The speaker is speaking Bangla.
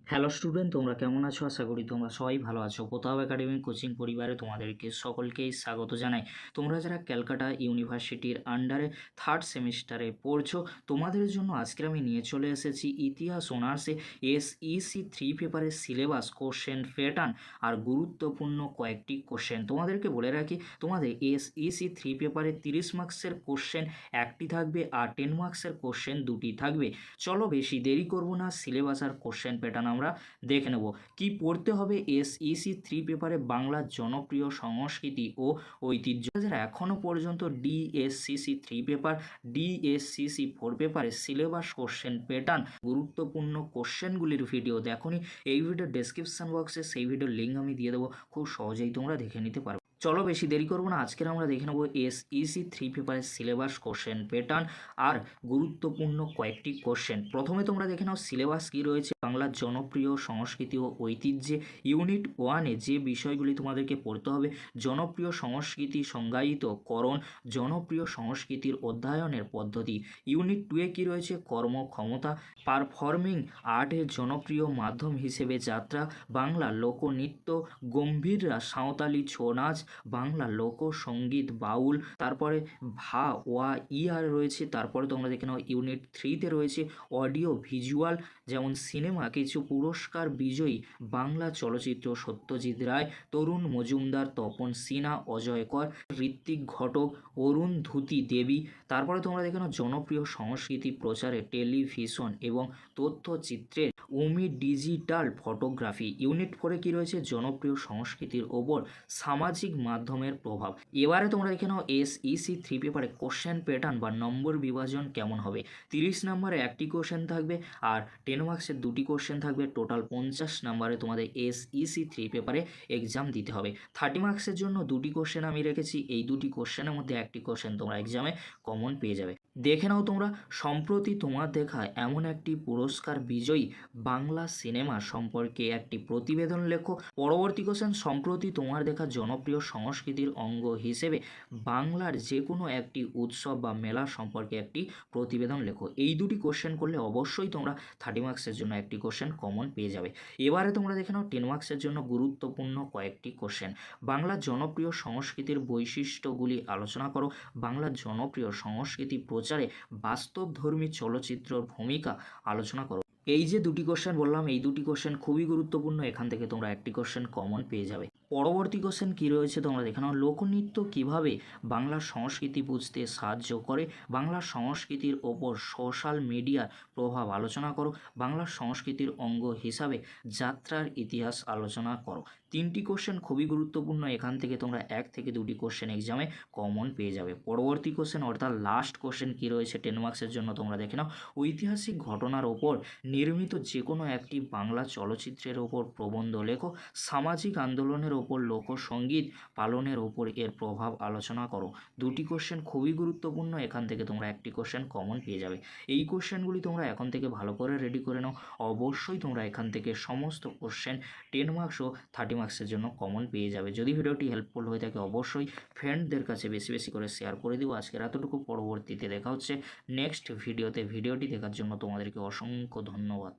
হ্যালো স্টুডেন্ট, তোমরা কেমন আছো? আশা করি তোমরা সবাই ভালো আছো। প্রতাপ একাডেমি কোচিং পরিবারে তোমাদেরকে সকলকেই স্বাগত জানাই। তোমরা যারা ক্যালকাটা ইউনিভার্সিটির আন্ডারে থার্ড সেমিস্টারে পড়ছো, তোমাদের জন্য আজকে আমি নিয়ে চলে এসেছি ইতিহাস অনার্সে SEC 3 পেপারের সিলেবাস, কোশ্চেন প্যাটার্ন আর গুরুত্বপূর্ণ কয়েকটি কোশ্চেন। তোমাদেরকে বলে রাখি, তোমাদের SEC 3 পেপারে 30 মার্কসের কোশ্চেন একটি থাকবে আর 10 মার্কসের কোশ্চেন দুটি থাকবে। চলো বেশি দেরি করব না, সিলেবাস আর কোশ্চেন প্যাটার্ন আমরা দেখে নেব। কি পড়তে হবে SEC 3 পেপারে? বাংলার জনপ্রিয় সংস্কৃতি ও ঐতিহ্য। যারা এখনও পর্যন্ত DSCC 3 পেপার, DSCC 4 পেপারে সিলেবাস, কোশ্চেন প্যাটার্ন, গুরুত্বপূর্ণ কোশ্চেনগুলির ভিডিও দেখোনি, এই ভিডিও ডেসক্রিপশন বক্সে সেই ভিডিওর লিঙ্ক আমি দিয়ে দেবো, খুব সহজেই তোমরা দেখে নিতে পারবে। চলো বেশি দেরি করবো না, আজকের আমরা দেখে নেবো SEC 3 পেপারের সিলেবাস, কোশ্চেন প্যাটার্ন আর গুরুত্বপূর্ণ কয়েকটি কোশ্চেন। প্রথমে তোমরা দেখে নাও সিলেবাস কী রয়েছে। বাংলার জনপ্রিয় সংস্কৃতি ও ঐতিহ্যে ইউনিট 1-এ যে বিষয়গুলি তোমাদেরকে পড়তে হবে: জনপ্রিয় সংস্কৃতি সংজ্ঞায়িতকরণ, জনপ্রিয় সংস্কৃতির অধ্যয়নের পদ্ধতি। ইউনিট 2-এ কী রয়েছে? কর্মক্ষমতা, পারফর্মিং আর্টের জনপ্রিয় মাধ্যম হিসেবে যাত্রা, বাংলা লোকনৃত্য, গম্ভীররা, সাঁওতালি ছৌ নাচ, বাংলা লোকসঙ্গীত, বাউল। তারপরে ভা ওয়া ইয়ার রয়েছে। তারপরে তোমরা দেখে নাও ইউনিট 3-তে রয়েছে অডিও ভিজুয়াল, যেমন সিনেমা, কিছু পুরস্কার বিজয়ী বাংলা চলচ্চিত্র: সত্যজিৎ রায়, তরুণ মজুমদার, তপন সিনহা, অজয় কর, ঋত্বিক ঘটক, অরুন্ধতী দেবী। তারপরে তোমরা দেখে নাও জনপ্রিয় সংস্কৃতি প্রচারে টেলিভিশন এবং তথ্যচিত্রের ডিজিটাল ফটোগ্রাফি। ইউনিট 4-এ কী রয়েছে? জনপ্রিয় সংস্কৃতির ওপর সামাজিক মাধ্যমের প্রভাব। এবারে তোমরা দেখে নাও SEC 3 পেপারে কোশ্চেন প্যাটার্ন বা নম্বর বিভাজন কেমন হবে। 30 নম্বরে একটি কোশ্চেন থাকবে আর 10 মার্কসের দুটি কোশ্চেন থাকবে। টোটাল 50 নম্বরে তোমাদের SEC 3 পেপারে এক্সাম দিতে হবে। 30 মার্কসের জন্য দুটি কোশ্চেন আমি রেখেছি, এই দুটি কোশ্চেনের মধ্যে একটি কোশ্চেন তোমরা এক্সামে কমন পেয়ে যাবে। দেখে নাও তোমরা, সম্প্রতি তোমার দেখা এমন একটি পুরস্কার বিজয়ী বাংলা সিনেমা সম্পর্কে একটি প্রতিবেদন লেখো। পরবর্তী কোশ্চেন: সম্প্রতি তোমার দেখা জনপ্রিয় সংস্কৃতির অঙ্গ হিসেবে বাংলার যে কোনো একটি উৎসব বা মেলা সম্পর্কে একটি প্রতিবেদন লেখো। এই দুটি কোশ্চেন করলে অবশ্যই তোমরা 30 মার্কসের জন্য একটি কোশ্চেন কমন পেয়ে যাবে। এবারে তোমরা দেখে নাও 10 মার্কসের জন্য গুরুত্বপূর্ণ কয়েকটি কোশ্চেন। বাংলার জনপ্রিয় সংস্কৃতির বৈশিষ্ট্যগুলি আলোচনা করো। বাংলার জনপ্রিয় সংস্কৃতি প্রচারে বাস্তবধর্মী চলচ্চিত্রের ভূমিকা আলোচনা করো। এই যে দুটি কোশ্চেন বললাম, এই দুটি কোশ্চেন খুবই গুরুত্বপূর্ণ, এখান থেকে তোমরা একটি কোশ্চেন কমন পেয়ে যাবে। পরবর্তী কোশ্চেন কী রয়েছে তোমরা দেখে নাও। লোকনৃত্য কীভাবে বাংলার সংস্কৃতি বুঝতে সাহায্য করে? বাংলার সংস্কৃতির ওপর সোশ্যাল মিডিয়ার প্রভাব আলোচনা করো। বাংলার সংস্কৃতির অঙ্গ হিসাবে যাত্রার ইতিহাস আলোচনা করো। 3টি কোশ্চেন খুবই গুরুত্বপূর্ণ, এখান থেকে তোমরা 1 থেকে 2টি কোশ্চেন এক্সামে কমন পেয়ে যাবে। পরবর্তী কোশ্চেন অর্থাৎ লাস্ট কোশ্চেন কী রয়েছে 10 মার্কসের জন্য তোমরা দেখে নাও। ঐতিহাসিক ঘটনার ওপর নির্মিত যে কোনো একটি বাংলা চলচ্চিত্রের ওপর প্রবন্ধ লেখো। সামাজিক আন্দোলনের ওপর লোকসঙ্গীত পালনের ওপর এর প্রভাব আলোচনা করো। 2টি কোশ্চেন খুবই গুরুত্বপূর্ণ, এখান থেকে তোমরা একটি কোশ্চেন কমন পেয়ে যাবে। এই কোশ্চেনগুলি তোমরা এখন থেকে ভালো করে রেডি করে নাও, অবশ্যই তোমরা এখান থেকে সমস্ত কোশ্চেন 10 মার্কস ও 30 মার্কসের জন্য কমন পেয়ে যাবে। যদি ভিডিওটি হেল্পফুল হয়ে থাকে অবশ্যই ফ্রেন্ডদের কাছে বেশি বেশি করে শেয়ার করে দিও। আজকের এতটুকু, পরবর্তীতে দেখা হচ্ছে নেক্সট ভিডিওতে। ভিডিওটি দেখার জন্য তোমাদেরকে অসংখ্য ধন্যবাদ।